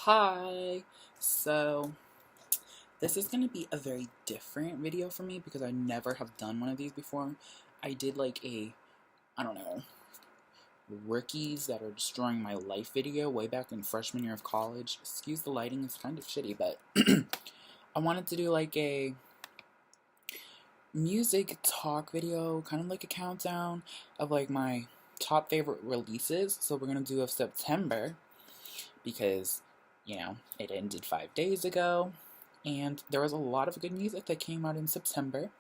Hi. So, this is going to be a very different video for me because I never have done one of these before. I did like I don't know, rookies that are destroying my life video way back in freshman year of college. Excuse the lighting, it's kind of shitty, but I wanted to do like a music talk video, kind of like a countdown of like my top favorite releases. So we're going to do of September because it ended 5 days ago, and there was a lot of good music that came out in September,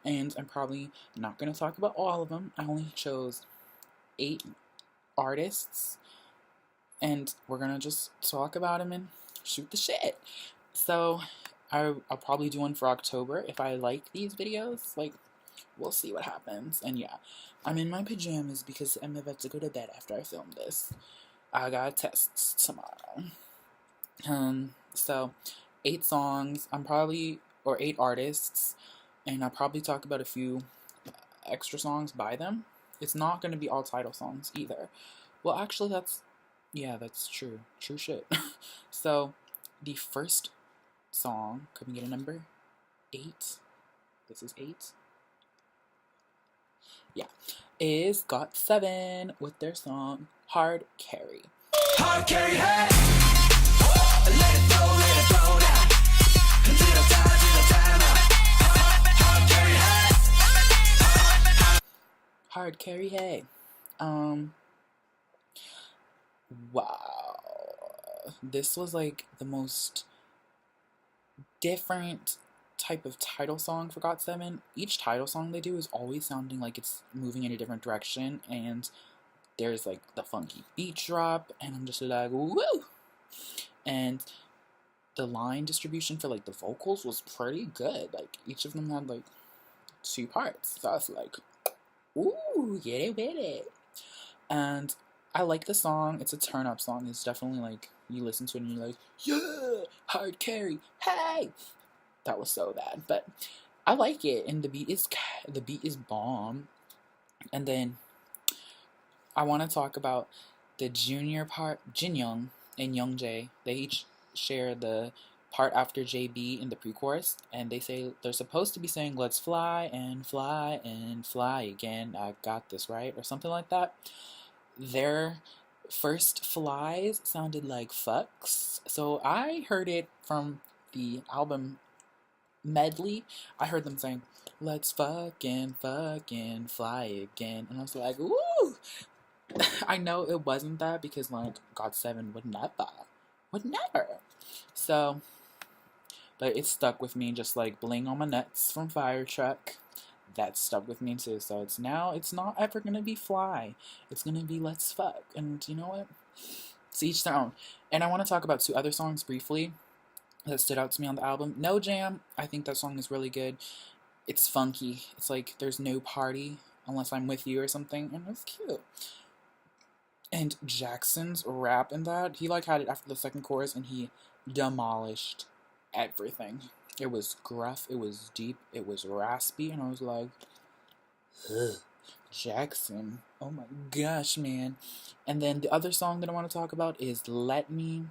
and I'm probably not going to talk about all of them. I only chose 8 artists, and we're going to just talk about them and shoot the shit. So, I'll probably do one for October if I like these videos. Like, we'll see what happens. And yeah, I'm in my pajamas because I'm about to go to bed after I film this. I got tests tomorrow. So 8 songs, or 8 artists, and I'll probably talk about a few extra songs by them. It's not going to be all title songs either. Well, actually, that's true. True shit. So, the first song, can we get a number? 8? This is 8? Yeah. Is GOT7 with their song, Hard Carry. Hard carry, hey! Let it go now. Little time now. Hard carry, hey! Hard carry, hey. Wow. This was like the most different type of title song for GOT7. Each title song they do is always sounding like it's moving in a different direction, and there's like the funky beat drop, and I'm just like, woo! And the line distribution for like the vocals was pretty good. Like each of them had like 2 parts. So I was like, ooh, get it with it. And I like the song. It's a turn up song. It's definitely like you listen to it and you're like, yeah, hard carry, hey. That was so bad, but I like it, and the beat is bomb. And then I want to talk about the junior part. Jinyoung and Youngjae, they each share the part after JB in the pre-chorus, and they say they're supposed to be saying let's fly and fly and fly again, I got this right, or something like that. Their first flies sounded like fucks, so I heard it from the album medley. I heard them saying let's fucking fly again, and I was like, woo. I know it wasn't that because like GOT7 would never. So, but it stuck with me, just like Bling on My Nuts from Fire Truck. That stuck with me too. So it's not ever gonna be fly. It's gonna be let's fuck. And you know what? It's each their own. And I want to talk about 2 other songs briefly that stood out to me on the album. No Jam. I think that song is really good. It's funky. It's like there's no party unless I'm with you or something, and it's cute. And Jackson's rap in that, he like had it after the second chorus and he demolished everything. It was gruff, it was deep, it was raspy, and I was like, ugh, Jackson, oh my gosh, man. And then the other song that I want to talk about is Let Me.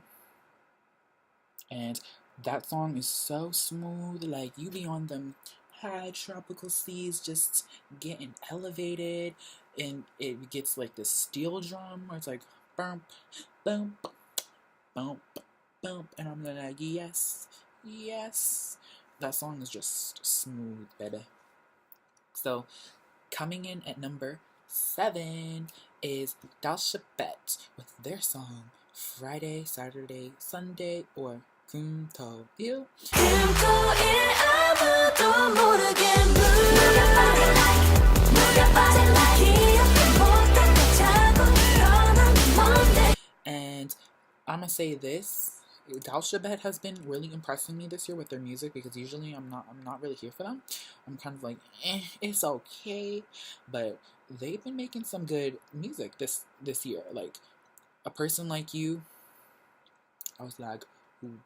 And that song is so smooth, like you be on them high tropical seas just getting elevated, and it gets like this steel drum where it's like bump, bump, bump, bump, and I'm like, yes, yes. That song is just smooth, baby. So, coming in at number 7 is Dalshabet with their song Friday, Saturday, Sunday, or 금토일. And I'm gonna say this, Dalshabet has been really impressing me this year with their music, because usually I'm not really here for them. I'm kind of like, it's okay, but they've been making some good music this year. Like A Person Like You, I was like, ooh,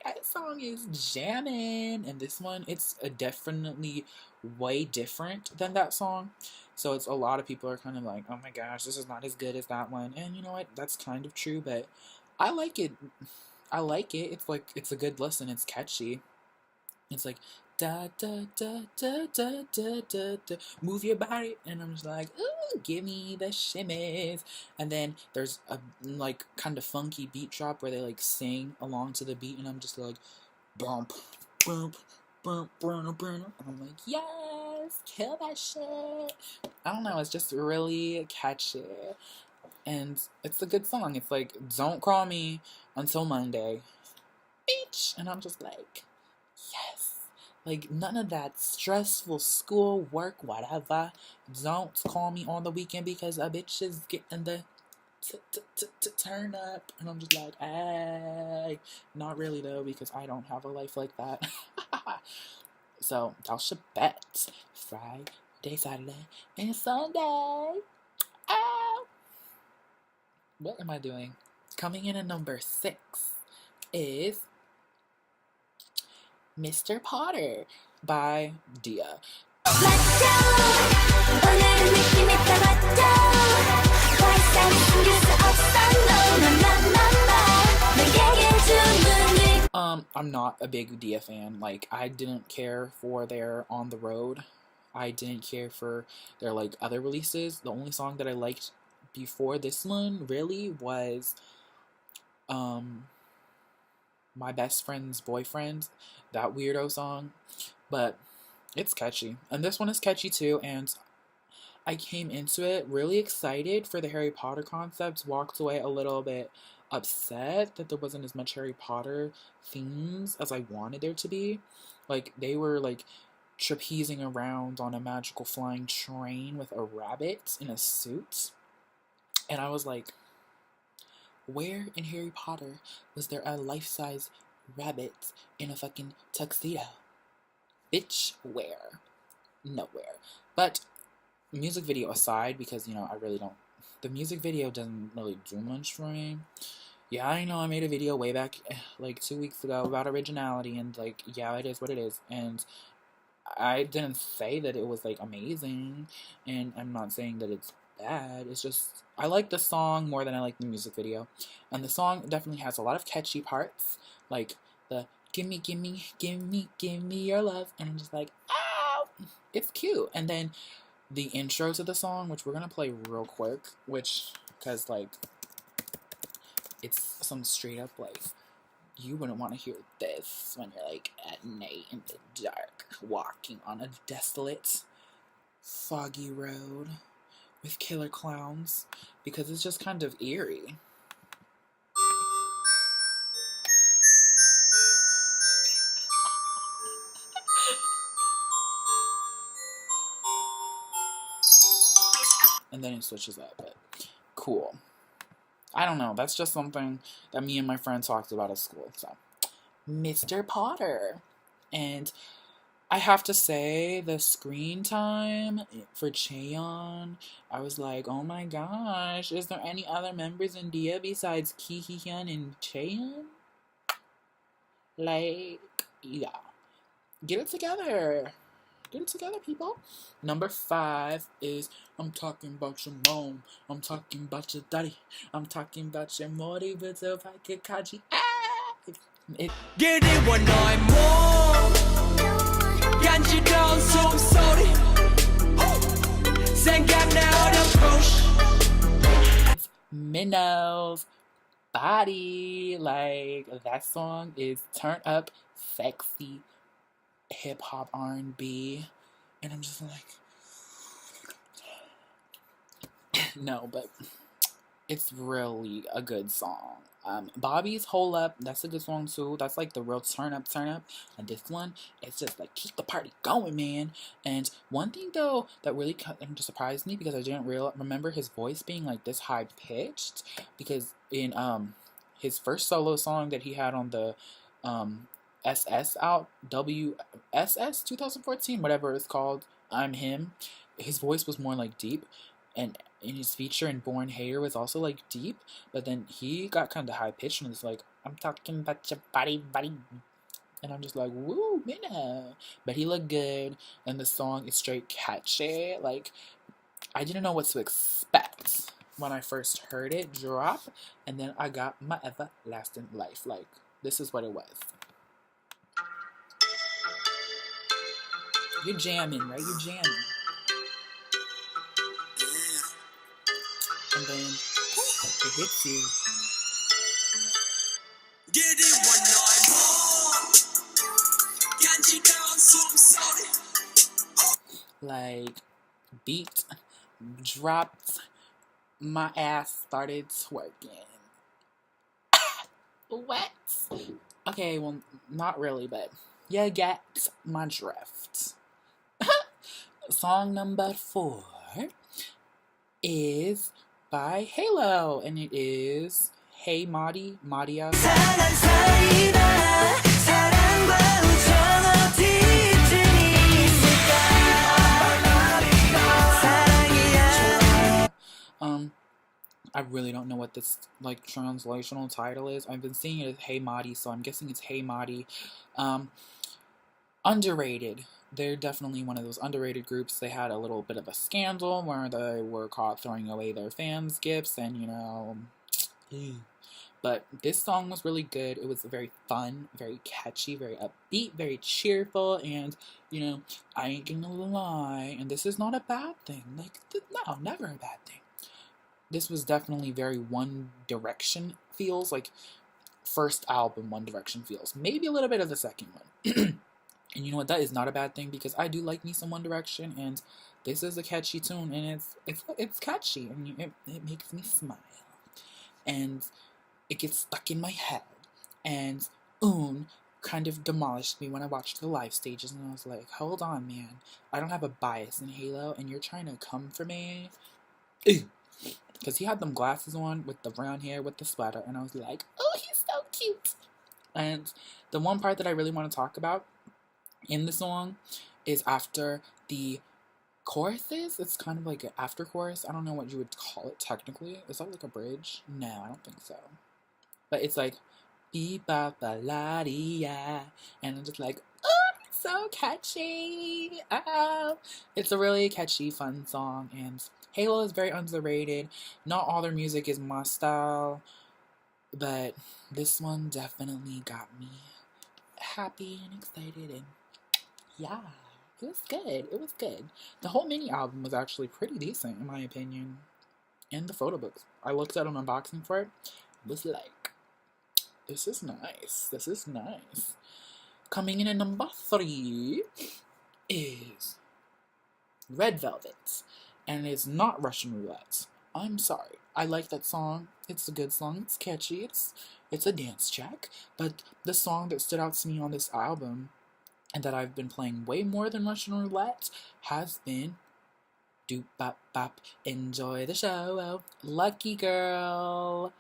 that song is jamming. And this one, it's definitely way different than that song. So it's a lot of people are kind of like, oh my gosh, this is not as good as that one. And you know what? That's kind of true, but I like it. I like it. It's like it's a good listen. It's catchy. It's like da da da da da da da da. Move your body, and I'm just like, ooh, give me the shimmies. And then there's a like kind of funky beat drop where they like sing along to the beat, and I'm just like, bump, bump, bump, bump, bump. And I'm like, yes, kill that shit. I don't know. It's just really catchy, and it's a good song. It's like, don't call me until Monday, bitch. And I'm just like, yes. Like, none of that stressful school, work, whatever. Don't call me on the weekend because a bitch is getting the turn up. And I'm just like, hey. Not really, though, because I don't have a life like that. So, thou should bet. Friday, Saturday, and Sunday. Oh! What am I doing? Coming in at number 6 is Mr. Potter by Dia. I'm not a big Dia fan. Like, I didn't care for their On the Road. I didn't care for their, like, other releases. The only song that I liked before this one, really, was, My Best Friend's Boyfriend. That weirdo song. But it's catchy. And this one is catchy, too, and I came into it really excited for the Harry Potter concepts, walked away a little bit upset that there wasn't as much Harry Potter themes as I wanted there to be. Like, they were, like, trapezing around on a magical flying train with a rabbit in a suit. And I was like, where in Harry Potter was there a life-size rabbit in a fucking tuxedo? Bitch, where? Nowhere. But music video aside, because, you know, I really don't, the music video doesn't really do much for me. Yeah, I know I made a video way back, like, 2 weeks ago about originality, and, like, yeah, it is what it is, and I didn't say that it was, like, amazing, and I'm not saying that it's bad, it's just, I like the song more than I like the music video, and the song definitely has a lot of catchy parts, like, the, gimme, gimme, gimme, gimme your love, and I'm just like, ow, it's cute, and then the intro to the song, which we're gonna play real quick, which, because, like, it's some straight up, like, you wouldn't want to hear this when you're, like, at night in the dark, walking on a desolate, foggy road with killer clowns, because it's just kind of eerie. And then it switches up, but cool. I don't know, that's just something that me and my friend talked about at school, so. Mr. Potter. And I have to say, the screen time for Cheon, I was like, oh my gosh, is there any other members in Dia besides Ki-hyun and Cheon? Like, yeah. Get it together. Get it together, people. Number 5 is I'm talking about your mom. I'm talking about your daddy. I'm talking about your mori but if I could kaji. 그리워 너의 몸 간지러운 숨소리 생각나 어려운 It's Minnow's Body. Like, that song is turn up, sexy, hip-hop R&B, and I'm just like, no, but it's really a good song. Bobby's Hold Up, that's a good song too. That's like the real turn up. And this one, it's just like, keep the party going, man. And one thing though that really kind of surprised me, because I didn't remember his voice being like this high pitched, because in his first solo song that he had on the SS out, WSS 2014, whatever it's called, I'm Him, his voice was more like deep, and in his feature in Born Hater was also like deep, but then he got kind of high pitched and was like, I'm talking about your body, and I'm just like, woo, Minna. But he looked good, and the song is straight catchy. Like, I didn't know what to expect, when I first heard it drop, and then I got my everlasting life. Like, this is what it was. You're jamming, right? You're jamming. And then it hits you. Like, beat dropped, my ass started twerking. What? Okay, well, not really, but you get my drift. Song number 4 is by Halo, and it is Hey Madia. I really don't know what this like translational title is. I've been seeing it as Hey Madi, so I'm guessing it's Hey Madi. Underrated. They're definitely one of those underrated groups. They had a little bit of a scandal where they were caught throwing away their fans' gifts, and you know. But this song was really good. It was very fun, very catchy, very upbeat, very cheerful, and you know, I ain't gonna lie. And this is not a bad thing. Like, no, never a bad thing. This was definitely very One Direction feels, like first album One Direction feels. Maybe a little bit of the second one. And you know what? That is not a bad thing because I do like me some One Direction, and this is a catchy tune, and it's catchy, and it makes me smile, and it gets stuck in my head, and kind of demolished me when I watched the live stages, and I was like, hold on, man, I don't have a bias in Halo, and you're trying to come for me? Because he had them glasses on with the brown hair with the sweater, and I was like, oh, he's so cute. And the one part that I really want to talk about in the song is after the choruses. It's kind of like an after chorus. I don't know what you would call it technically. Is that like a bridge? No, I don't think so. But it's like beep-ba-ba-la-dee-ya, and I'm just like, oh, it's so catchy. Oh. It's a really catchy, fun song, and Halo is very underrated. Not all their music is my style, but this one definitely got me happy and excited, and yeah, it was good. It was good. The whole mini album was actually pretty decent, in my opinion. And the photo books. I looked at an unboxing for it. It was like, this is nice. This is nice. Coming in at number 3 is Red Velvet. And it's not Russian Roulette. I'm sorry. I like that song. It's a good song. It's catchy. It's a dance track. But the song that stood out to me on this album, and that I've been playing way more than Russian Roulette, has been Doop Bop Bop, Enjoy the Show, Lucky Girl.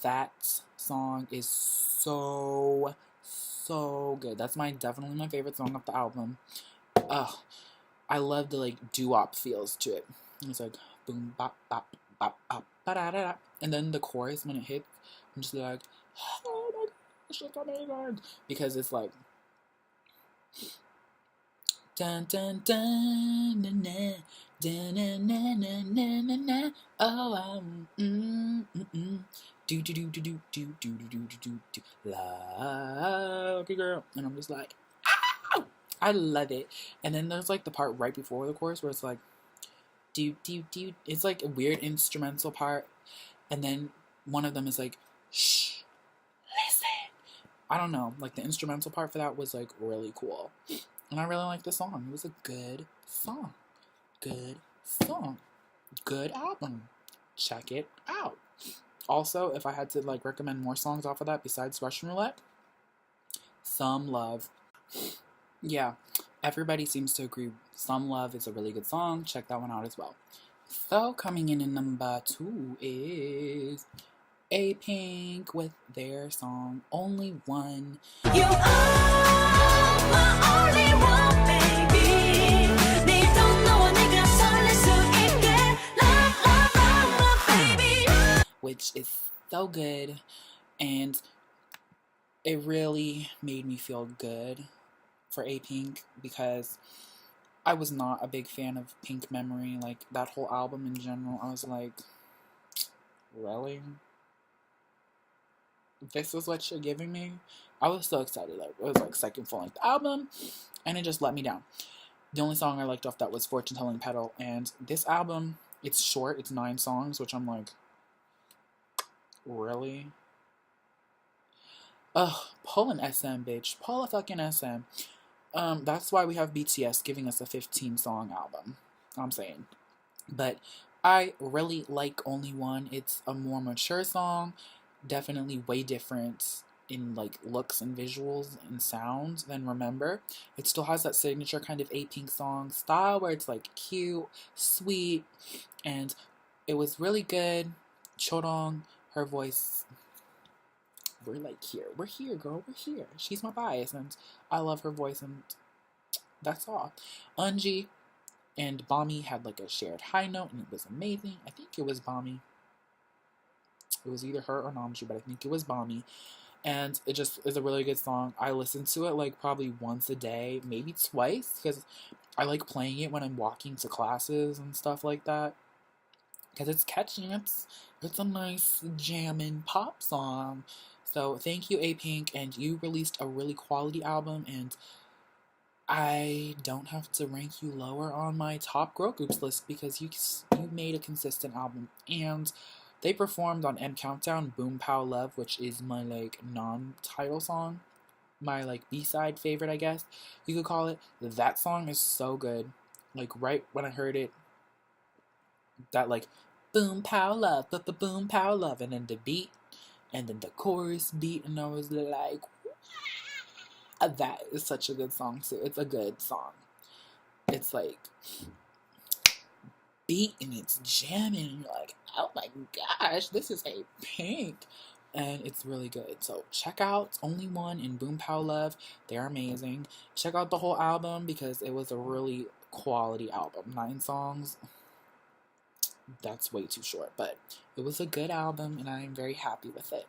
That song is so good. That's definitely my favorite song off the album. I love the like doo-wop feels to it. It's like boom bop bop bop bop ba da da da, and then the chorus when it hits, I'm just like, oh my gosh, it's amazing, because it's like dun dun dun na na dun na na na na na na, oh do do do do do do do do do do do lucky girl, and I'm just like, I love it. And then there's like the part right before the chorus where it's like do do do, it's like a weird instrumental part, and then one of them is like, shh, listen. I don't know, like the instrumental part for that was like really cool, and I really like the song. It was a good song, good album. Check it out. Also, if I had to like recommend more songs off of that besides Russian Roulette, Some Love. Yeah, everybody seems to agree Some Love is a really good song. Check that one out as well. So, coming in at number 2 is A-Pink with their song Only One. You are my only one, baby. Which is so good, and it really made me feel good for A Pink because I was not a big fan of Pink Memory, like that whole album in general. I was like, really? This is what you're giving me? I was so excited. Like, it was like second full length album, and it just let me down. The only song I liked off that was Fortune Telling Petal, and this album, it's short, it's 9 songs, which I'm like, really? Ugh, pull an SM, bitch. Pull a fucking SM. That's why we have BTS giving us a 15-song album. I'm saying. But I really like Only One. It's a more mature song. Definitely way different in like looks and visuals and sounds than Remember. It still has that signature kind of A Pink song style where it's like cute, sweet, and it was really good. Chodong, her voice, we're like here. We're here, girl. We're here. She's my bias, and I love her voice, and that's all. Unji and Bami had like a shared high note, and it was amazing. I think it was Bami. It was either her or Namju, but I think it was Bami. And it just is a really good song. I listen to it like probably once a day, maybe twice, because I like playing it when I'm walking to classes and stuff like that. Because it's catchy. It's a nice jamming pop song. So thank you, A Pink, and you released a really quality album, and I don't have to rank you lower on my top girl groups list because you made a consistent album. And they performed on M Countdown Boom Pow Love, which is my like non-title song, my like B-side favorite, I guess you could call it. That song is so good. Like right when I heard it, that like boom pow love, boom pow love, and then the beat, and then the chorus beat, and I was like, that is such a good song too. It's a good song. It's like beat and it's jamming, and you're like, oh my gosh, this is A Pink. And it's really good. So check out Only One and Boom Pow Love. They're amazing. Check out the whole album because it was a really quality album. 9 songs. That's way too short, but it was a good album and I'm very happy with it.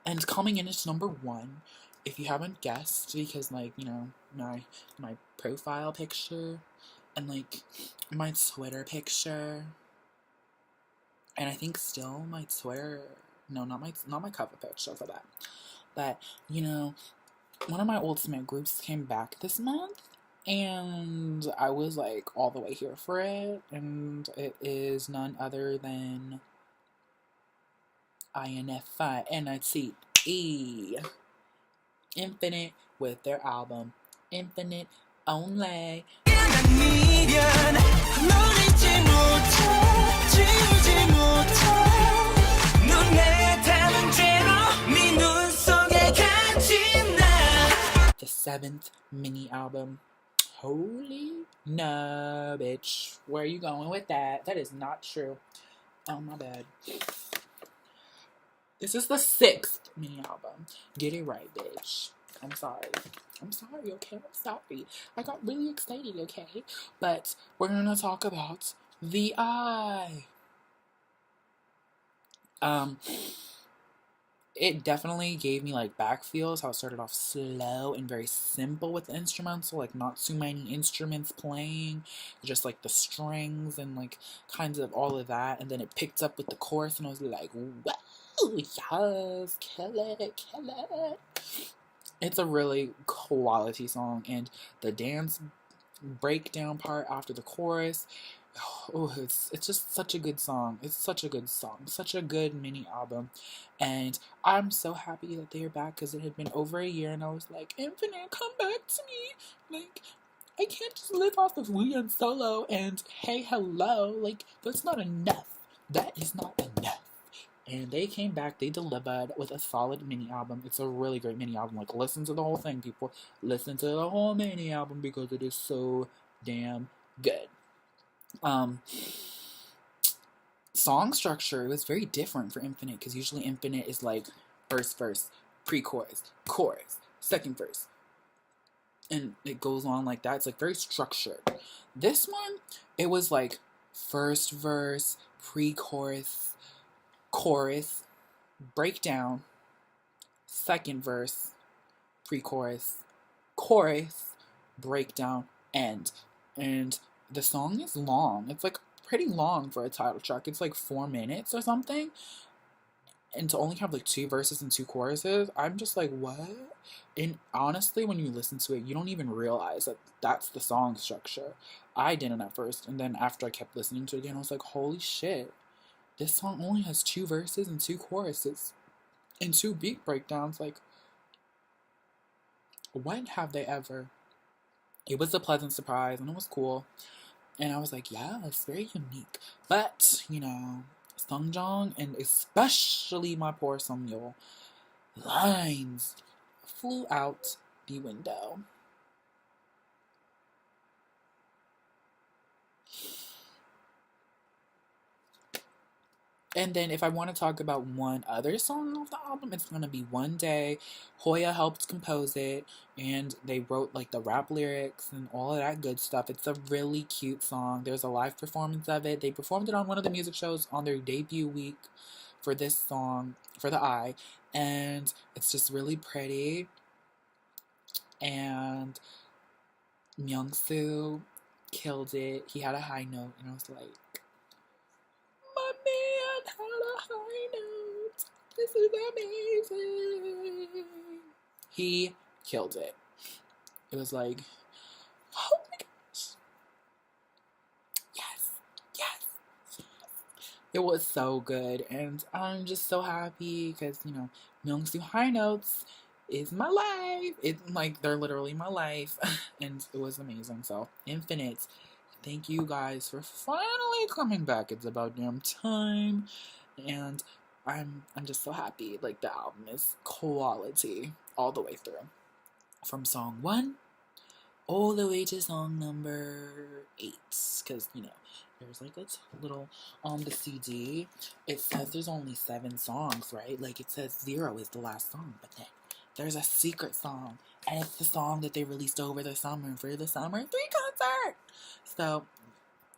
And coming in at number 1, if you haven't guessed, because like, you know, my profile picture and like my Twitter picture, and I think still my Twitter, no, not my cover picture for that, but you know, one of my ultimate groups came back this month, and I was like all the way here for it, and it is none other than INFINITE Infinite with their album Infinite Only. The 7th mini album. Holy no, bitch. Where are you going with that? That is not true. Oh, my bad. This is the 6th mini album. Get it right, bitch. I'm sorry. I'm sorry, okay? I'm sorry. I got really excited, okay? But we're gonna talk about the Eye. It definitely gave me like back feels, how it started off slow and very simple with the instrumental, like not too many instruments playing, just like the strings and like kinds of all of that, and then it picked up with the chorus and I was like, whoa, yes, kill it, kill it. It's a really quality song, and the dance breakdown part after the chorus, oh, it's just such a good song. It's such a good song, such a good mini album, and I'm so happy that they're back because it had been over a year, and I was like, Infinite, come back to me. Like, I can't just live off of Leon Solo and Hey Hello. Like, that's not enough. That is not enough. And they came back, they delivered with a solid mini album. It's a really great mini album. Like, listen to the whole thing, people. Listen to the whole mini album because it is so damn good. Song structure was very different for Infinite because usually Infinite is like first verse, pre-chorus, chorus, second verse, and it goes on like that. It's like very structured. This one, it was like first verse, pre-chorus, chorus, breakdown, second verse, pre-chorus, chorus, breakdown, end. And the song is long. It's like pretty long for a title track. It's like 4 minutes or something. And to only have like two verses and two choruses, I'm just like, what? And honestly, when you listen to it, you don't even realize that that's the song structure. I didn't at first, and then after I kept listening to it again, I was like, holy shit, this song only has two verses and two choruses and two beat breakdowns. Like, when have they ever? It was a pleasant surprise, and it was cool. And I was like, yeah, it's very unique. But, Sungjong, and especially my poor Sungyeol, lines flew out the window. And then if I want to talk about one other song off the album, it's going to be One Day. Hoya helped compose it, and they wrote like the rap lyrics and all of that good stuff. It's a really cute song. There's a live performance of it. They performed it on one of the music shows on their debut week for this song, for the Eye, and it's just really pretty. And Myung-soo killed it. He had a high note, and I was like, my man had a high note. This is amazing. He killed it. It was like, oh my gosh. Yes. Yes. It was so good. And I'm just so happy because, Myung-soo high notes is my life. It's like, they're literally my life. And it was amazing. So, Infinite. Thank you guys for finally coming back. It's about damn time. And I'm just so happy. Like, the album is quality all the way through. From song 1 all the way to song number 8. Because, there's like a little on the CD. It says there's only 7 songs, right? Like, it says 0 is the last song. But then there's a secret song. And it's the song that they released over the summer for the Summer 3 concert. So,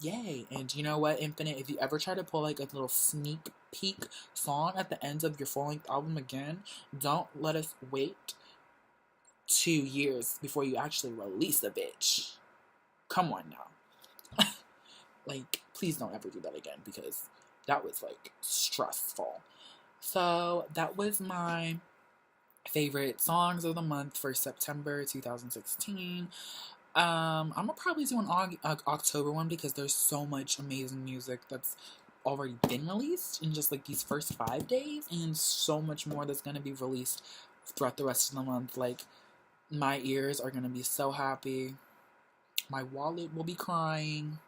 yay. And you know what, Infinite? If you ever try to pull like a little sneak peek song at the end of your full-length album again, don't let us wait 2 years before you actually release a bitch. Come on now. Like, please don't ever do that again because that was like stressful. So, that was my favorite songs of the month for September 2016. I'm gonna probably do an October one because there's so much amazing music that's already been released in just like these first 5 days, and so much more that's gonna be released throughout the rest of the month. Like, my ears are gonna be so happy, my wallet will be crying,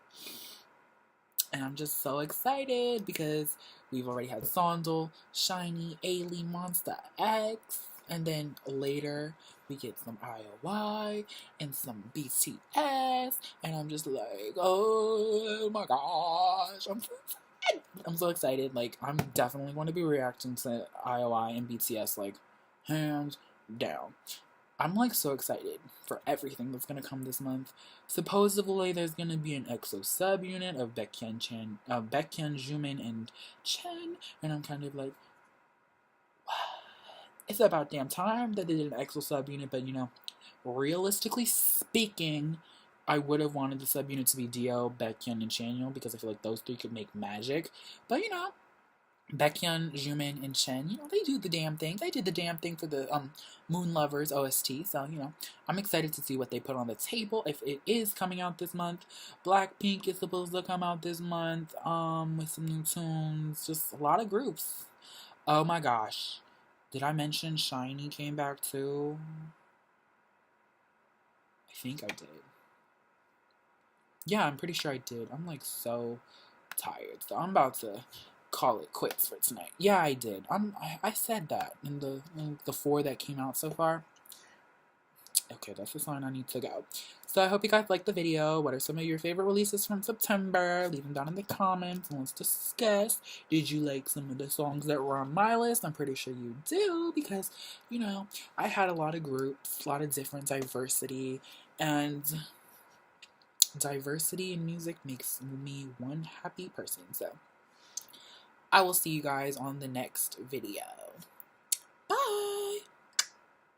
and I'm just so excited because we've already had Sondel, Shiny, Ailey, Monster X, and then later we get some IOI and some BTS, and I'm just like, oh my gosh, I'm so excited. Like, I'm definitely going to be reacting to IOI and BTS, like, hands down. I'm like so excited for everything that's gonna come this month. Supposedly, there's gonna be an EXO subunit of Baekhyun, Jimin, and Chen, and I'm kind of like, it's about damn time that they did an EXO subunit. But realistically speaking, I would have wanted the subunit to be Dio, Baekhyun, and Chanyeol because I feel like those 3 could make magic. But Baekhyun, Jimin, and Chen, they do the damn thing. They did the damn thing for the Moon Lovers OST. So, I'm excited to see what they put on the table if it is coming out this month. Blackpink is supposed to come out this month with some new tunes. Just a lot of groups. Oh my gosh. Did I mention Shiny came back too? I think I did. Yeah, I'm pretty sure I did. I'm like so tired. So I'm about to call it quits for tonight. Yeah, I did. I said that in the 4 that came out so far. Okay, that's the sign I need to go. So I hope you guys liked the video. What are some of your favorite releases from September? Leave them down in the comments and let's discuss. Did you like some of the songs that were on my list? I'm pretty sure you do because, I had a lot of groups, a lot of different diversity, and diversity in music makes me one happy person. So I will see you guys on the next video.